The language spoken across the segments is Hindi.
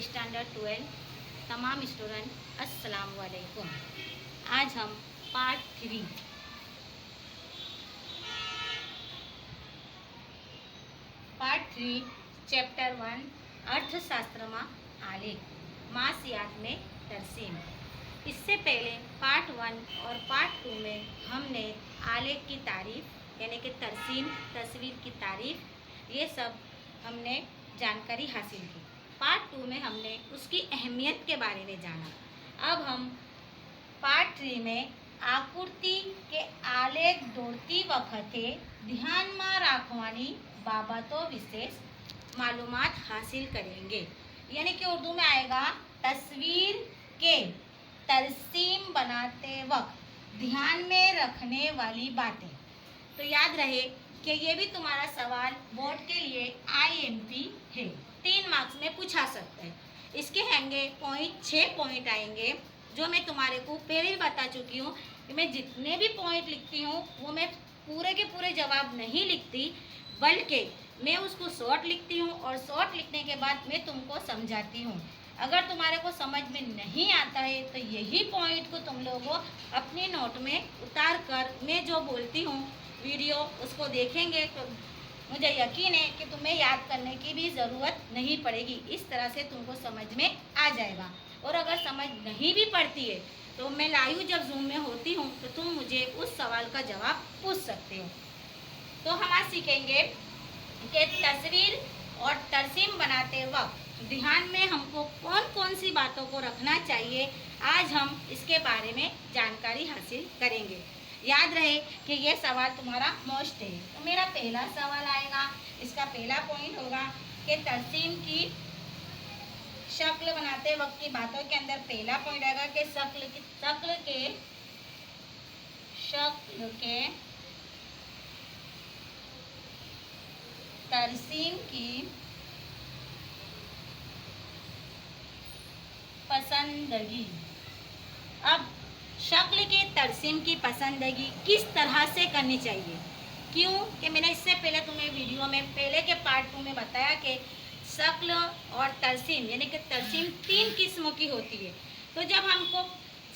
स्टैंडर्ड 12 तमाम स्टूडेंट अस्सलाम वालेकुम। आज हम पार्ट 3 चैप्टर 1 अर्थशास्त्र में आलेख मासियात में तरसीम। इससे पहले पार्ट 1 और पार्ट 2 में हमने आलेख की तारीफ यानी कि तरसीम, तस्वीर की तारीफ, ये सब हमने जानकारी हासिल की। पार्ट 2 में हमने उसकी अहमियत के बारे में जाना। अब हम पार्ट 3 में आकृति के आलेख दौड़ती वखते ध्यान में राखवानी बाबतों विशेष मालूमात हासिल करेंगे। यानी कि उर्दू में आएगा तस्वीर के तरसीम बनाते वक्त ध्यान में रखने वाली बातें। तो याद रहे कि ये भी तुम्हारा सवाल बोर्ड के लिए IMP है, 3 मार्क्स में पूछा सकता है। इसके होंगे 6 पॉइंट आएंगे, जो मैं तुम्हारे को पहले भी बता चुकी हूँ कि मैं जितने भी पॉइंट लिखती हूँ वो मैं पूरे के पूरे जवाब नहीं लिखती, बल्कि मैं उसको शॉर्ट लिखती हूँ और शॉर्ट लिखने के बाद मैं तुमको समझाती हूँ। अगर तुम्हारे को समझ में नहीं आता है तो यही पॉइंट को तुम लोगों अपनी नोट में उतार कर मैं जो बोलती हूँ वीडियो उसको देखेंगे तो मुझे यकीन है कि तुम्हें याद करने की भी ज़रूरत नहीं पड़ेगी। इस तरह से तुमको समझ में आ जाएगा। और अगर समझ नहीं भी पड़ती है तो मैं लाइव जब जूम में होती हूँ तो तुम मुझे उस सवाल का जवाब पूछ सकते हो। तो हम आज सीखेंगे कि तस्वीर और तरसीम बनाते वक्त ध्यान में हमको कौन कौन सी बातों को रखना चाहिए। आज हम इसके बारे में जानकारी हासिल करेंगे। याद रहे कि ये सवाल तुम्हारा मोस्ट है। तो मेरा पहला सवाल आएगा, इसका पहला पॉइंट होगा कि तरसीम की शक्ल बनाते वक्त की बातों के अंदर पहला पॉइंट आएगा कि शक्ल के तरसीम की पसंदगी। अब शक्ल की तरसीम की पसंदगी किस तरह से करनी चाहिए? क्यों कि मैंने इससे पहले तुम्हें वीडियो में पहले के पार्ट 2 में बताया कि शक्ल और तरसीम यानी कि तरसीम 3 किस्मों की होती है। तो जब हमको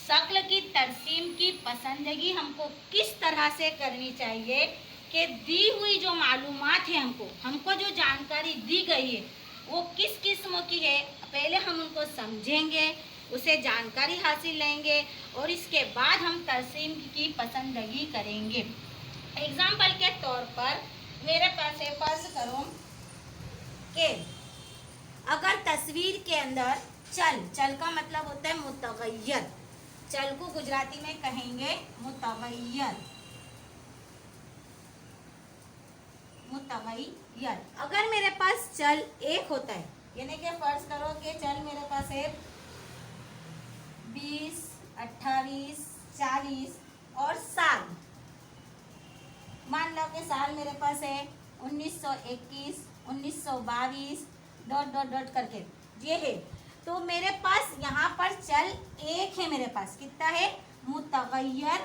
शक्ल की तरसीम की पसंदगी हमको किस तरह से करनी चाहिए कि दी हुई जो मालूमात है हमको जो जानकारी दी गई है वो किस किस्मों की है, पहले हम उनको समझेंगे, उसे जानकारी हासिल लेंगे और इसके बाद हम तरसीम की पसंदगी करेंगे। एग्जाम्पल के तौर पर मेरे पास है, फर्ज करो कि अगर तस्वीर के अंदर चल का मतलब होता है मुतगय्यर, चल को गुजराती में कहेंगे मुतगय्यर। अगर मेरे पास चल एक होता है, यानी कि फर्ज करो कि चल मेरे पास है 20, 28, 40 और साल। मान लो कि साल मेरे पास है 1921, 1922 ... करके ये है। तो मेरे पास यहाँ पर चल एक है, मेरे पास कितना है? मुतगय्यर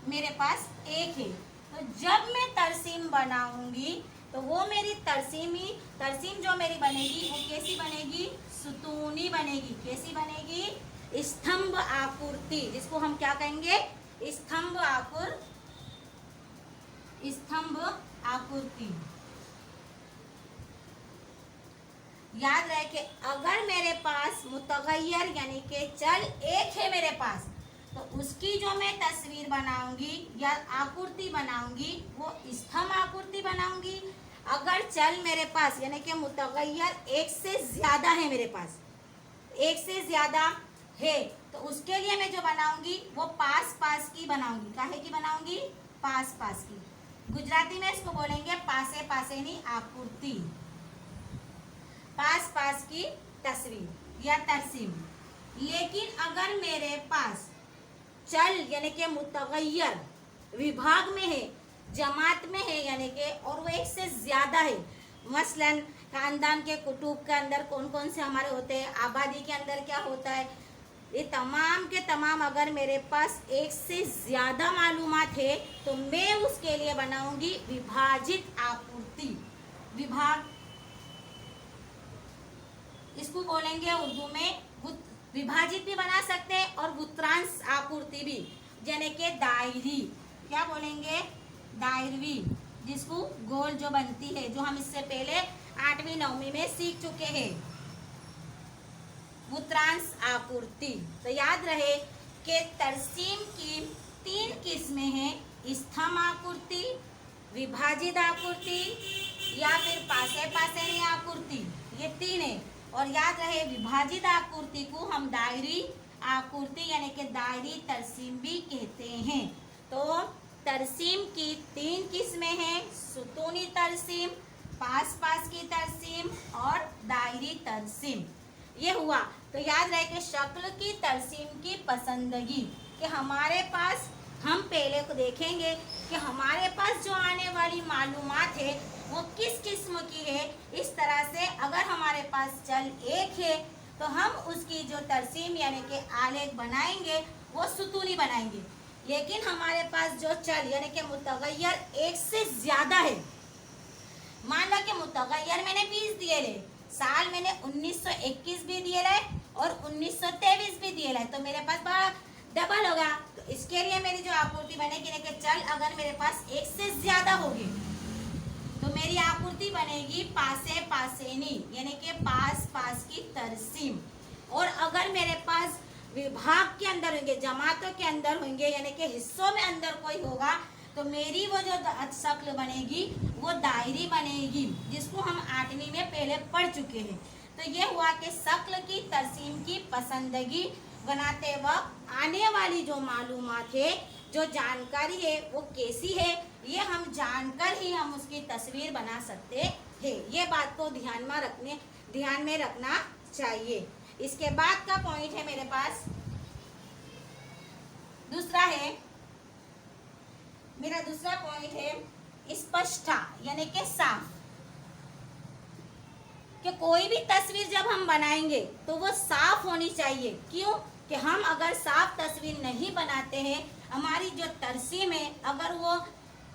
मेरे पास एक है। तो जब मैं तरसीम बनाऊंगी तो वो मेरी तरसीम जो मेरी बनेगी वो कैसी बनेगी? सुतूनी बनेगी। कैसी बनेगी? स्तंभ आकृति, जिसको हम क्या कहेंगे? स्तंभ आकृति। याद रहे कि अगर मेरे पास मुतगय्यर यानी कि चल एक है मेरे पास, तो उसकी जो मैं तस्वीर बनाऊंगी या आकृति बनाऊंगी वो स्तंभ आकृति बनाऊंगी। अगर चल मेरे पास यानी कि मुतगय्यर एक से ज्यादा है, मेरे पास एक से ज्यादा है, तो उसके लिए मैं जो बनाऊंगी वो पास की बनाऊंगी। काहे की बनाऊंगी? पास की। गुजराती में इसको बोलेंगे पासे पासेनी आकृति, पास की तस्वीर या तरसीम। लेकिन अगर मेरे पास चल यानी कि मुतगय्यर विभाग में है, जमात में है यानी कि, और वो एक से ज्यादा है, मसलन खानदान के कुटुंब के अंदर कौन कौन से हमारे होते हैं, आबादी के अंदर क्या होता है, ये तमाम के तमाम अगर मेरे पास एक से ज्यादा मालूमात है तो मैं उसके लिए बनाऊंगी विभाजित आकृति। इसको बोलेंगे उर्दू में विभाजित भी बना सकते हैं और वृत्तांश आकृति भी, यानी कि दायरी, क्या बोलेंगे, दायरवी, जिसको गोल जो बनती है, जो हम इससे पहले 8वीं 9वीं में सीख चुके हैं, वृत्तांश आकृति। तो याद रहे कि तरसीम की 3 किस्में हैं, स्तंभ आकृति, विभाजित आकृति या फिर पासे पासे आकृति, ये 3 है। और याद रहे विभाजित आकृति को हम दायरी आकृति यानी कि दायरी तरसीम भी कहते हैं। तो तरसीम की 3 किस्में हैं, सुतूनी तरसीम, पास पास की तरसीम और दायरी तरसीम। ये हुआ। तो याद रहे कि शक्ल की तरसीम की पसंदगी, कि हमारे पास, हम पहले को देखेंगे कि हमारे पास जो आने वाली मालूमात है वो किस किस्म की है। इस तरह से अगर हमारे पास चल एक है तो हम उसकी जो तरसीम यानी कि आलेख बनाएंगे वो सुतूनी बनाएंगे। लेकिन हमारे पास जो चल यानी कि मुतगय्यर एक से ज्यादा है, मान लो कि मुतगय्यर मैंने 20 दिए ले, साल मैंने 1921 भी दिए ले और 1923 भी दिए ले, तो मेरे पास बड़ा डबल होगा। तो इसके लिए मेरी जो आपूर्ति बनेगी यानी कि चल अगर मेरे पास एक से ज्यादा होगी तो मेरी आपूर्ति बनेगी पासे पासेनी यानी कि पास पास की तरसीम। और अगर मेरे पास विभाग के अंदर होंगे, जमातों के अंदर होंगे यानी कि हिस्सों में अंदर कोई होगा, तो मेरी वो जो शक्ल बनेगी वो दायरी बनेगी, जिसको हम 8वीं में पहले पढ़ चुके हैं। तो ये हुआ कि शक्ल की तरसीम की पसंदगी बनाते वक्त आने वाली जो मालूमात है, जो जानकारी है वो कैसी है, ये हम जानकर ही हम उसकी तस्वीर बना सकते हैं। ये बात को ध्यान में रखना चाहिए। इसके बाद का पॉइंट है मेरे पास, मेरा दूसरा पॉइंट है स्पष्टता यानी कि साफ। कि कोई भी तस्वीर जब हम बनाएंगे तो वो साफ होनी चाहिए। क्यों? कि हम अगर साफ तस्वीर नहीं बनाते हैं, हमारी जो तरसीम है अगर वो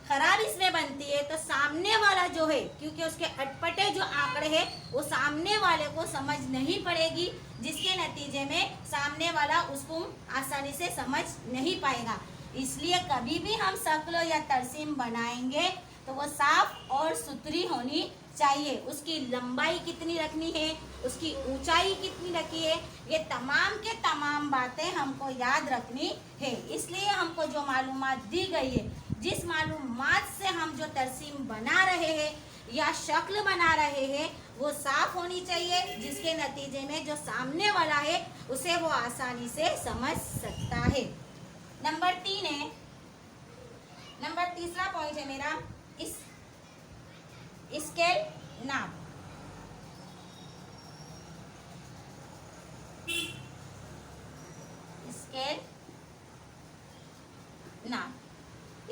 खराब इसमें बनती है तो सामने वाला जो है, क्योंकि उसके अटपटे जो आंकड़े हैं वो सामने वाले को समझ नहीं पड़ेगी, जिसके नतीजे में सामने वाला उसको आसानी से समझ नहीं पाएगा। इसलिए कभी भी हम शक्ल या तरसीम बनाएंगे तो वो साफ और सुथरी होनी चाहिए। उसकी लंबाई कितनी रखनी है, उसकी ऊंचाई कितनी रखी है, ये तमाम के तमाम बातें हमको याद रखनी है। इसलिए हमको जो मालूमात दी गई है, जिस मालूमात से हम जो तरसीम बना रहे हैं या शक्ल बना रहे हैं, वो साफ होनी चाहिए, जिसके नतीजे में जो सामने वाला है उसे वो आसानी से समझ सकता है। नंबर 3 है, तीसरा पॉइंट है मेरा स्केल नाप।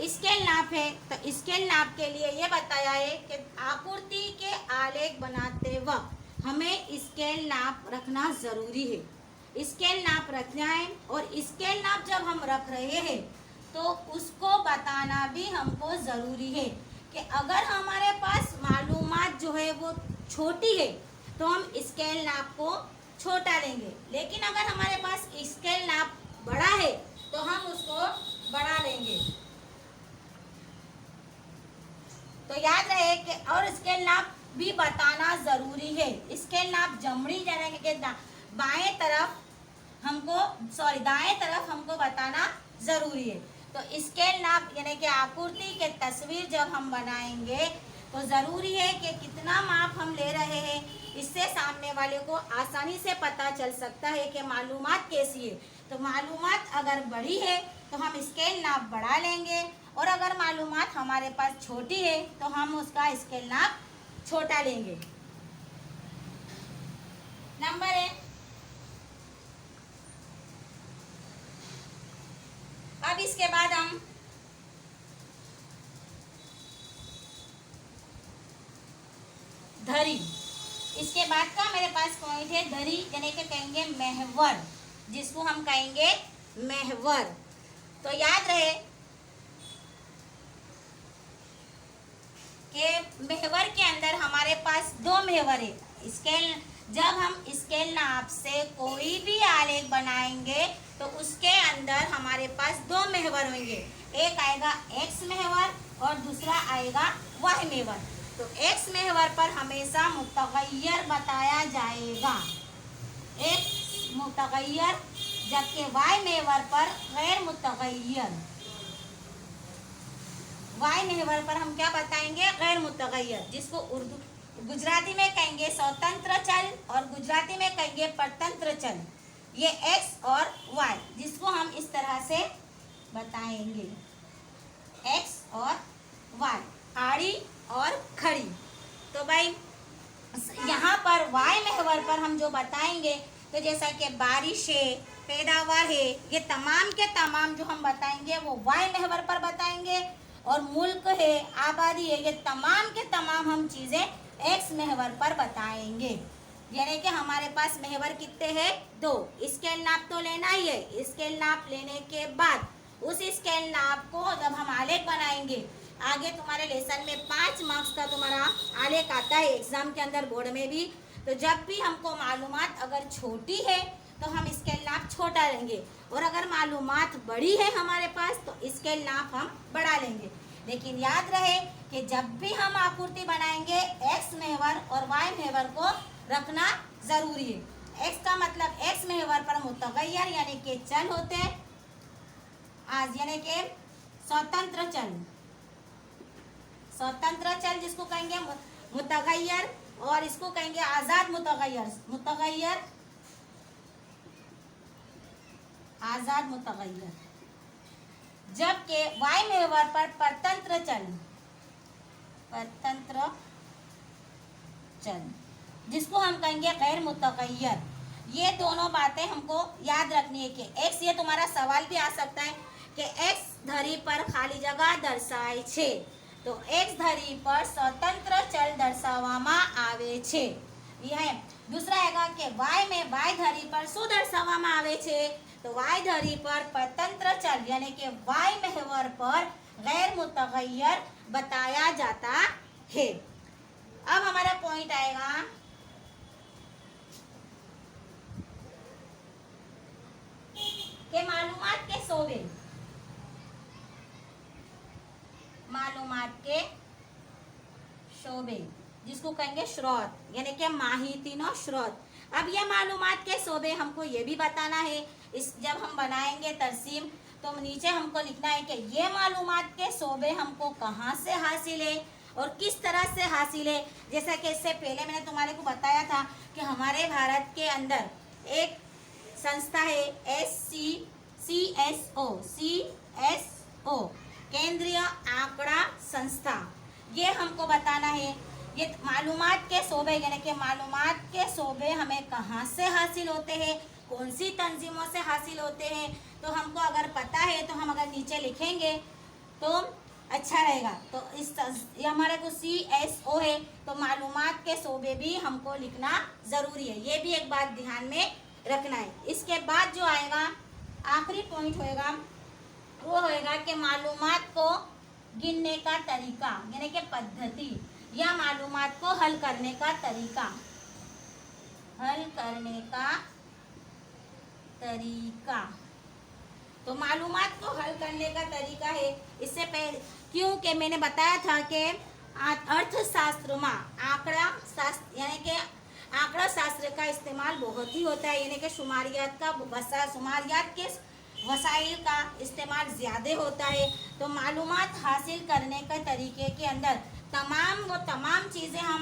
स्केल नाप है। तो स्केल नाप के लिए ये बताया है कि आकृति के आलेख बनाते वक्त हमें स्केल नाप रखना जरूरी है। स्केल नाप रखना है, और स्केल नाप जब हम रख रहे हैं तो उसको बताना भी हमको ज़रूरी है कि अगर हमारे पास मालूमात जो है वो छोटी है तो हम स्केल नाप को छोटा लेंगे, लेकिन अगर हमारे पास स्केल नाप बड़ा है तो हम उसको बड़ा लेंगे। तो याद रहे कि और स्केल नाप भी बताना ज़रूरी है। स्केल नाप जमड़ी यानी कि दाएं तरफ हमको बताना ज़रूरी है। तो स्केल नाप यानी कि आकृति के तस्वीर जब हम बनाएंगे तो ज़रूरी है कि कितना माप हम ले रहे हैं, इससे सामने वाले को आसानी से पता चल सकता है कि मालूमात कैसी है। तो मालूमात अगर बड़ी है तो हम स्केल नाप बढ़ा लेंगे, और अगर मालूमात हमारे पास छोटी है तो हम उसका स्केल नाप छोटा लेंगे। नंबर है, अब इसके बाद हम धरी। इसके बाद का मेरे पास पॉइंट है धरी यानी कि कहेंगे महवर, जिसको हम कहेंगे महवर। तो याद रहे कि महवर के अंदर हमारे पास 2 महवर है। स्केल जब हम स्केल नाप से कोई भी आलेख बनाएंगे तो उसके अंदर हमारे पास दो महवर होंगे, एक आएगा एक्स महवर और दूसरा आएगा वाई महवर। तो एक्स महवर पर हमेशा मुतगय्यर बताया जाएगा, एक मुतगय्यर, जबकि वाई महवर पर गैर मुतगय्यर। वाई महवर पर हम क्या बताएंगे? गैर मुतगय्यर, जिसको उर्दू गुजराती में कहेंगे स्वतंत्र चल और गुजराती में कहेंगे परतंत्र चल। ये एक्स और वाई, जिसको हम इस तरह से बताएंगे, एक्स और वाई, आड़ी और खड़ी। तो भाई यहाँ पर वाई महवर पर हम जो बताएंगे, तो जैसा कि बारिश है, पैदावार है, ये तमाम के तमाम जो हम बताएंगे वो वाई महवर पर बताएंगे। और मुल्क है, आबादी है, ये तमाम के तमाम हम चीज़ें एक्स महवर पर बताएंगे। यानी कि हमारे पास महवर कितने हैं? दो। स्केल नाप तो लेना ही है। स्केल नाप लेने के बाद उस स्केल नाप को जब हम आलेख बनाएंगे, आगे तुम्हारे लेसन में 5 मार्क्स का तुम्हारा आलेख आता है एग्जाम के अंदर, बोर्ड में भी। तो जब भी हमको मालूमात अगर छोटी है तो हम स्केल नाप छोटा लेंगे, और अगर मालूमात बड़ी है हमारे पास तो स्केल नाप हम बड़ा लेंगे। लेकिन याद रहे कि जब भी हम आकृति बनाएंगे एक्स महवर और वाई महवर को रखना जरूरी है। एक्स का मतलब एक्स महवर पर मुतगय्यर यानी कि चल होते हैं, आज यानी कि स्वतंत्र चल, स्वतंत्र चल जिसको कहेंगे मुतगय्यर, और इसको कहेंगे आजाद मुतगय्यर, मुतगय्यर आजाद मुतगय्यर। जबकि वाई महवर पर परतंत्र चल, परतंत्र चल, जिसको हम कहेंगे गैर मुतगय्यर। ये दोनों बातें हमको याद रखनी है कि एक्स, ये तुम्हारा सवाल भी आ सकता है कि एक्स धरी पर खाली जगह दर्शाए छे, तो एक्स धरी पर स्वतंत्र चल दर्शावવામાં આવે છે। यह दूसरा आएगा कि वाई में वाई धरी पर શું દર્શાવવામાં આવે છે? तो वाई धरी पर परतंत्र चल यानी कि वाई महवर पर गैर मुतगय्यर बताया जाता है। अब हमारा पॉइंट आएगा कि मालूमात के शोबे, मालूमात के शोबे जिसको कहेंगे स्रोत, यानी कि माहितीनो स्रोत। अब ये मालूमात के शोबे हमको ये भी बताना है, इस जब हम बनाएंगे तरसीम तो नीचे हमको लिखना है कि ये मालूमात के शोबे हमको कहाँ से हासिल है और किस तरह से हासिल है। जैसा कि इससे पहले मैंने तुम्हारे को बताया था कि हमारे भारत के अंदर एक संस्था है CSO, केंद्रीय आंकड़ा संस्था। ये हमको बताना है ये मालूमात के शोबे यानी कि मालूमात के शोबे हमें कहाँ से हासिल होते हैं, कौन सी तंजीमों से हासिल होते हैं। तो हमको अगर पता है तो हम अगर नीचे लिखेंगे तो अच्छा रहेगा। तो ये हमारे को CSO है, तो मालूमात के शोबे भी हमको लिखना ज़रूरी है, ये भी एक बात ध्यान में रखना है। इसके बाद जो आएगा आखिरी पॉइंट होएगा वो होएगा कि मालूमात को गिनने का तरीका यानी कि पद्धति, या मालूमात को हल करने का तरीका, हल करने का तरीका। तो मालूमात को हल करने का तरीका है, इससे पहले क्योंकि मैंने बताया था कि अर्थशास्त्र में आंकड़ा शास्त्र यानी कि आंकड़ा शास्त्र का इस्तेमाल बहुत ही होता है, यानी कि शुमारियात के वसाइल का इस्तेमाल ज़्यादा होता है। तो मालूमात हासिल करने के तरीके के अंदर तमाम चीज़ें हम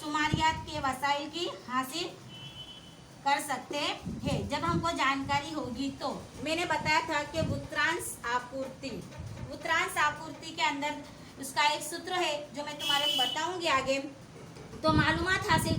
शुमारियात के वसाइल की हासिल कर सकते हैं जब हमको जानकारी होगी। तो मैंने बताया था कि वृत्तांश आपूर्ति के अंदर उसका एक सूत्र है जो मैं तुम्हारे को बताऊंगी आगे। तो मालूमात हासिल